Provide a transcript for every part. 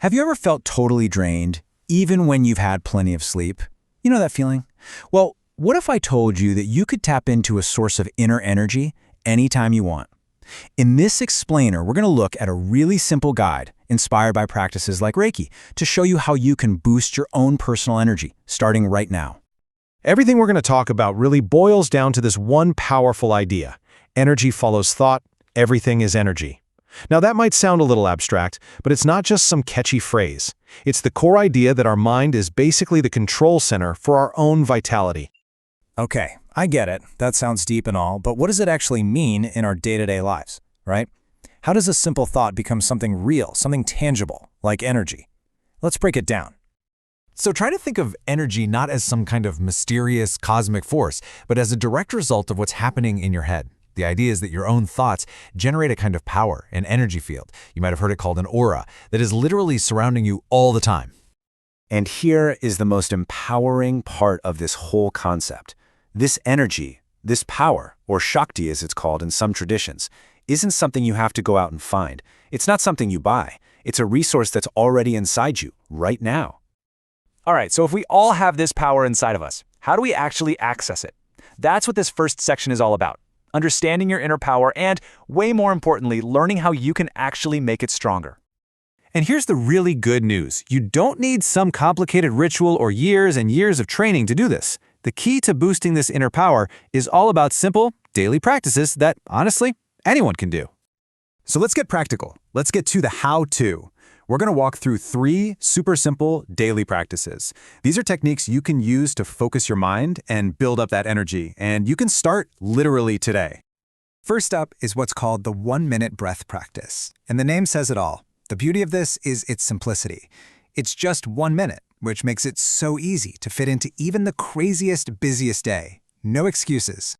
Have you ever felt totally drained, even when you've had plenty of sleep? You know that feeling? Well, what if I told you that you could tap into a source of inner energy anytime you want? In this explainer, we're going to look at a really simple guide inspired by practices like Reiki to show you how you can boost your own personal energy, starting right now. Everything we're going to talk about really boils down to this one powerful idea. Energy follows thought. Everything is energy. Now that might sound a little abstract, but it's not just some catchy phrase. It's the core idea that our mind is basically the control center for our own vitality. Okay, I get it. That sounds deep and all, but what does it actually mean in our day-to-day lives, right? How does a simple thought become something real, something tangible, like energy? Let's break it down. So try to think of energy not as some kind of mysterious cosmic force, but as a direct result of what's happening in your head. The idea is that your own thoughts generate a kind of power, an energy field. You might have heard it called an aura, that is literally surrounding you all the time. And here is the most empowering part of this whole concept. This energy, this power, or Shakti as it's called in some traditions, isn't something you have to go out and find. It's not something you buy. It's a resource that's already inside you, right now. All right, so if we all have this power inside of us, how do we actually access it? That's what this first section is all about. Understanding your inner power and, way more importantly, learning how you can actually make it stronger. And here's the really good news. You don't need some complicated ritual or years and years of training to do this. The key to boosting this inner power is all about simple, daily practices that, honestly, anyone can do. So let's get practical. Let's get to the how-to. We're going to walk through 3 super simple daily practices. These are techniques you can use to focus your mind and build up that energy, and you can start literally today. First up is what's called the 1-minute breath practice, and the name says it all. The beauty of this is its simplicity. It's just 1 minute, which makes it so easy to fit into even the craziest, busiest day. No excuses.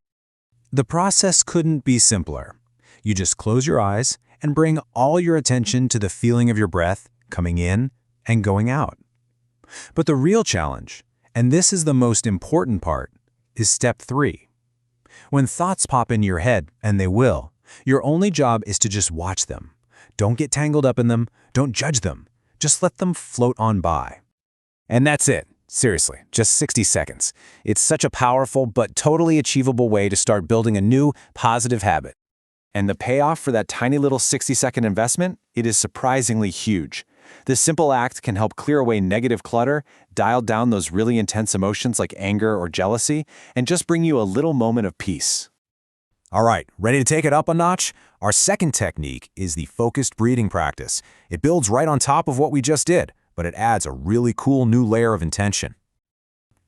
The process couldn't be simpler. You just close your eyes and bring all your attention to the feeling of your breath coming in and going out. But the real challenge, and this is the most important part, is step 3. When thoughts pop into your head, and they will, your only job is to just watch them. Don't get tangled up in them, don't judge them, just let them float on by. And that's it. Seriously, just 60 seconds. It's such a powerful but totally achievable way to start building a new, positive habit. And the payoff for that tiny little 60-second investment, it is surprisingly huge. This simple act can help clear away negative clutter, dial down those really intense emotions like anger or jealousy, and just bring you a little moment of peace. All right, ready to take it up a notch? Our second technique is the focused breathing practice. It builds right on top of what we just did, but it adds a really cool new layer of intention.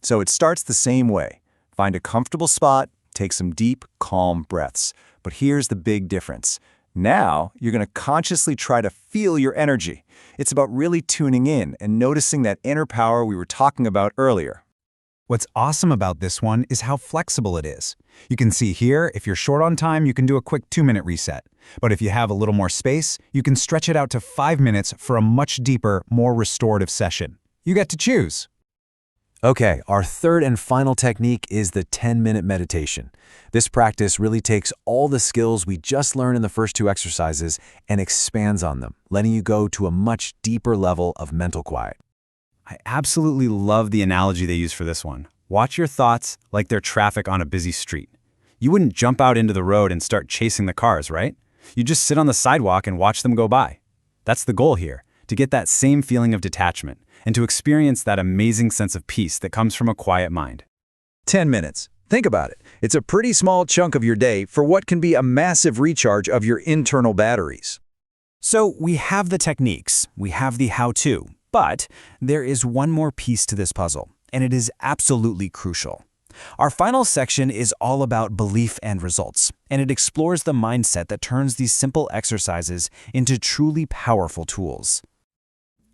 So it starts the same way. Find a comfortable spot, take some deep, calm breaths. But here's the big difference. Now, you're going to consciously try to feel your energy. It's about really tuning in and noticing that inner power we were talking about earlier. What's awesome about this one is how flexible it is. You can see here, if you're short on time, you can do a quick 2-minute reset. But if you have a little more space, you can stretch it out to 5 minutes for a much deeper, more restorative session. You get to choose. Okay, our third and final technique is the 10-minute meditation. This practice really takes all the skills we just learned in the first 2 exercises and expands on them, letting you go to a much deeper level of mental quiet. I absolutely love the analogy they use for this one. Watch your thoughts like they're traffic on a busy street. You wouldn't jump out into the road and start chasing the cars, right? You just sit on the sidewalk and watch them go by. That's the goal here, to get that same feeling of detachment and to experience that amazing sense of peace that comes from a quiet mind. 10 minutes. Think about it. It's a pretty small chunk of your day for what can be a massive recharge of your internal batteries. So we have the techniques, we have the how-to, but there is one more piece to this puzzle, and it is absolutely crucial. Our final section is all about belief and results, and it explores the mindset that turns these simple exercises into truly powerful tools.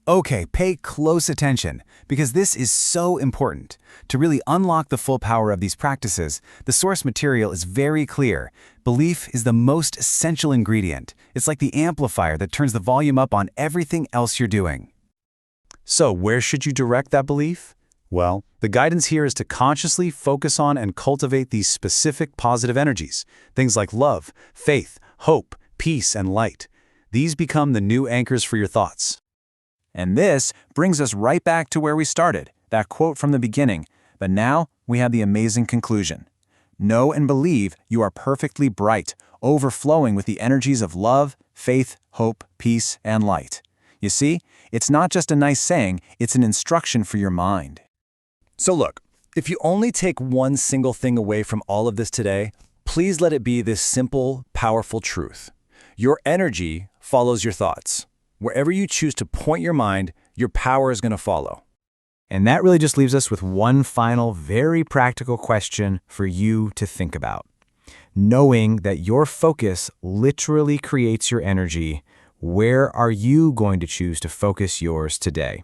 Okay, pay close attention, because this is so important. To really unlock the full power of these practices, the source material is very clear. Belief is the most essential ingredient. It's like the amplifier that turns the volume up on everything else you're doing. So where should you direct that belief? Well, the guidance here is to consciously focus on and cultivate these specific positive energies, things like love, faith, hope, peace, and light. These become the new anchors for your thoughts. And this brings us right back to where we started, that quote from the beginning. But now we have the amazing conclusion. Know and believe you are perfectly bright, overflowing with the energies of love, faith, hope, peace, and light. You see, it's not just a nice saying, it's an instruction for your mind. So look, if you only take one single thing away from all of this today, please let it be this simple, powerful truth. Your energy follows your thoughts. Wherever you choose to point your mind, your power is going to follow. And that really just leaves us with one final, very practical question for you to think about. Knowing that your focus literally creates your energy, where are you going to choose to focus yours today?